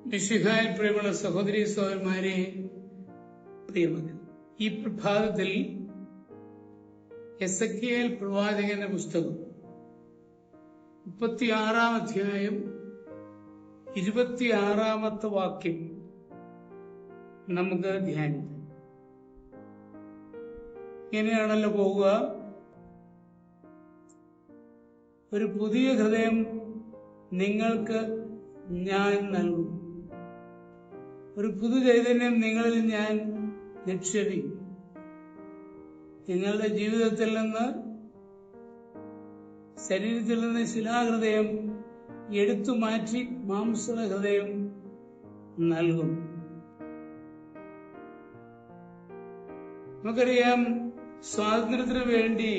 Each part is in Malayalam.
മിശിഹായിൽ പ്രിയമുള്ള സഹോദരീ സഹോദരന്മാരെ, പ്രിയമക്കൾ, ഈ പ്രഭാതത്തിൽ എസെക്കിയേൽ പ്രവാചകന്റെ പുസ്തകം 36-ാം അധ്യായം 26-ാമത്തെ വാക്യം നമുക്ക് ധ്യാനിക്കാം. ഇങ്ങനെയാണല്ലോ പോവുക: ഒരു പുതിയ ഹൃദയം നിങ്ങൾക്ക് ഞാൻ നൽകും, ഒരു പുതു ചൈതന്യം നിങ്ങളിൽ ഞാൻ നിക്ഷേപിക്കും. നിങ്ങളുടെ ജീവിതത്തിൽ നിന്ന്, ശരീരത്തിൽ നിന്ന് ശിലാഹൃദയം എടുത്തു മാറ്റി മാംസ ഹൃദയം നൽകും. നമുക്കറിയാം, സ്വാതന്ത്ര്യത്തിന് വേണ്ടി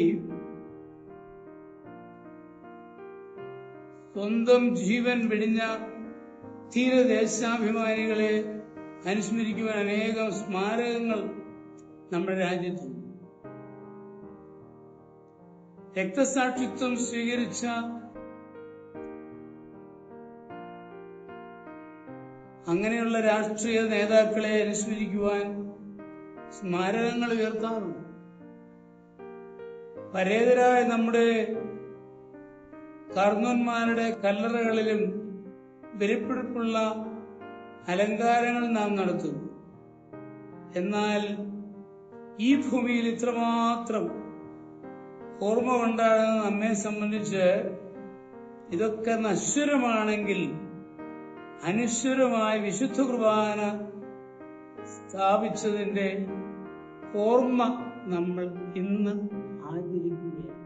സ്വന്തം ജീവൻ വെടിഞ്ഞ ധീരദേശാഭിമാനികളെ അനുസ്മരിക്കുവാൻ അനേകം സ്മാരകങ്ങൾ നമ്മുടെ രാജ്യത്തുണ്ട്. രക്തസാക്ഷിത്വം സ്വീകരിച്ച അങ്ങനെയുള്ള രാഷ്ട്രീയ നേതാക്കളെ അനുസ്മരിക്കുവാൻ സ്മാരകങ്ങൾ ഉയർത്താറുണ്ട്. പരേതരായ നമ്മുടെ കാർന്നോന്മാരുടെ കല്ലറകളിലും വെളിപ്പെടുപ്പുള്ള അലങ്കാരങ്ങൾ നാം നടത്തുന്നു. എന്നാൽ ഈ ഭൂമിയിൽ ഇത്രമാത്രം ഓർമ്മ കൊണ്ടാടുന്ന നമ്മെ സംബന്ധിച്ച് ഇതൊക്കെ നശ്വരമാണെങ്കിൽ, അനശ്വരമായ വിശുദ്ധ കുർബാന സ്ഥാപിച്ചതിന്റെ ഓർമ്മ നമ്മൾ ഇന്ന് ആചരിക്കുകയാണ്.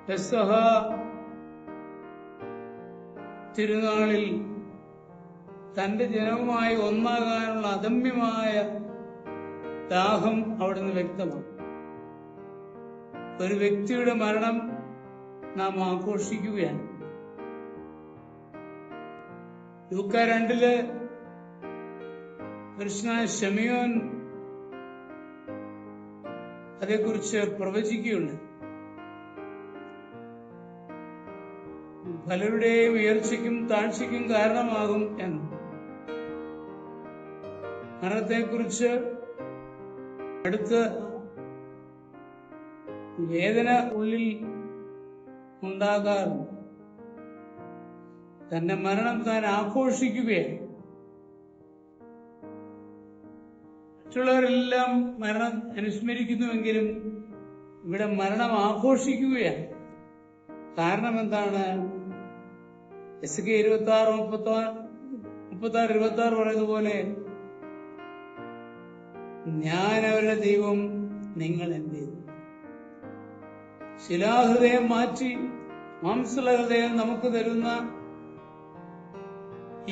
പെസഹ തിരുനാളിൽ തന്റെ ജനവുമായി ഒന്നാകാനുള്ള അദമ്യമായ ദാഹം അവിടുന്ന് വ്യക്തമാണ്. ഒരു വ്യക്തിയുടെ മരണം നാം ആഘോഷിക്കുകയാണ്. ലൂക്കാ 2 പുരുഷനായ ശിമയോൻ അതേക്കുറിച്ച് പ്രവചിക്കുകയുണ്ട്. പലരുടെയും ഉയർച്ചയ്ക്കും താഴ്ചയ്ക്കും കാരണമാകും എന്ന്. മരണത്തെക്കുറിച്ച് അടുത്ത് വേദന ഉള്ളിൽ ഉണ്ടാകാറുണ്ട്. തന്റെ മരണം താൻ ആഘോഷിക്കുകയാണ്. മറ്റുള്ളവരെല്ലാം മരണം അനുസ്മരിക്കുന്നുവെങ്കിലും ഇവിടെ മരണം ആഘോഷിക്കുകയാണ്. കാരണം എന്താണ്? എസെക്കിയേൽ 26:26 പറയുന്നതുപോലെ, ഞാൻ അവരുടെ ദൈവം, നിങ്ങൾ എന്ത് ചെയ്തു? ശിലാഹൃദയം മാറ്റി മാംസഹൃദയം നമുക്ക് തരുന്ന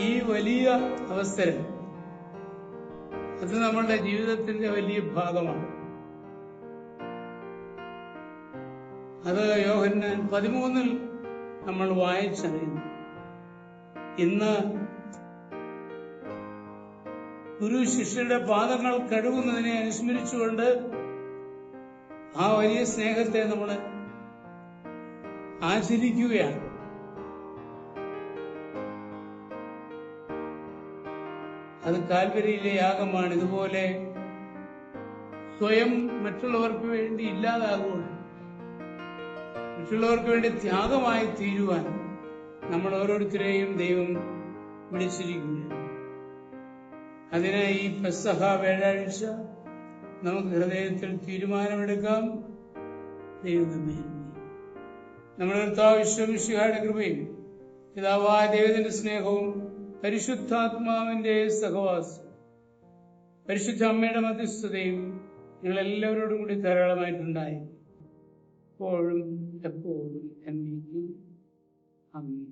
ഈ വലിയ അവസരം, അത് നമ്മളുടെ ജീവിതത്തിന്റെ വലിയ ഭാഗമാണ്. അത് യോഹന്നാൻ 13 നമ്മൾ വായിച്ചറിയുന്നു. ഇന്ന് ഗുരു ശിഷ്യരുടെ പാദങ്ങൾ കഴുകുന്നതിനെ അനുസ്മരിച്ചുകൊണ്ട് ആ വലിയ സ്നേഹത്തെ നമ്മൾ ആചരിക്കുകയാണ്. അത് കാൽവരിയിലെ യാഗമാണ്. ഇതുപോലെ സ്വയം മറ്റുള്ളവർക്ക് വേണ്ടി ഇല്ലാതാകുവാൻ, മറ്റുള്ളവർക്ക് വേണ്ടി ത്യാഗമായി തീരുവാൻ നമ്മൾ ഓരോരുത്തരെയും ദൈവം വിളിച്ചിരിക്കുകയാണ്. അതിനായി ഈ പെസഹ വ്യാഴാഴ്ച നമുക്ക് ഹൃദയത്തിൽ തീരുമാനമെടുക്കാം. ദൈവം നമ്മുടെ കർത്താവ് ഈശോ മിശിഹായുടെ കൃപയും പിതാവായ ദൈവത്തിന്റെ സ്നേഹവും പരിശുദ്ധാത്മാവിന്റെ സഹവാസം, പരിശുദ്ധ അമ്മയുടെ മധ്യസ്ഥതയും ഞങ്ങളെല്ലാവരോടും കൂടി ധാരാളമായിട്ടുണ്ടായി, എപ്പോഴും എപ്പോഴും എന്നേക്കും. ആമേൻ.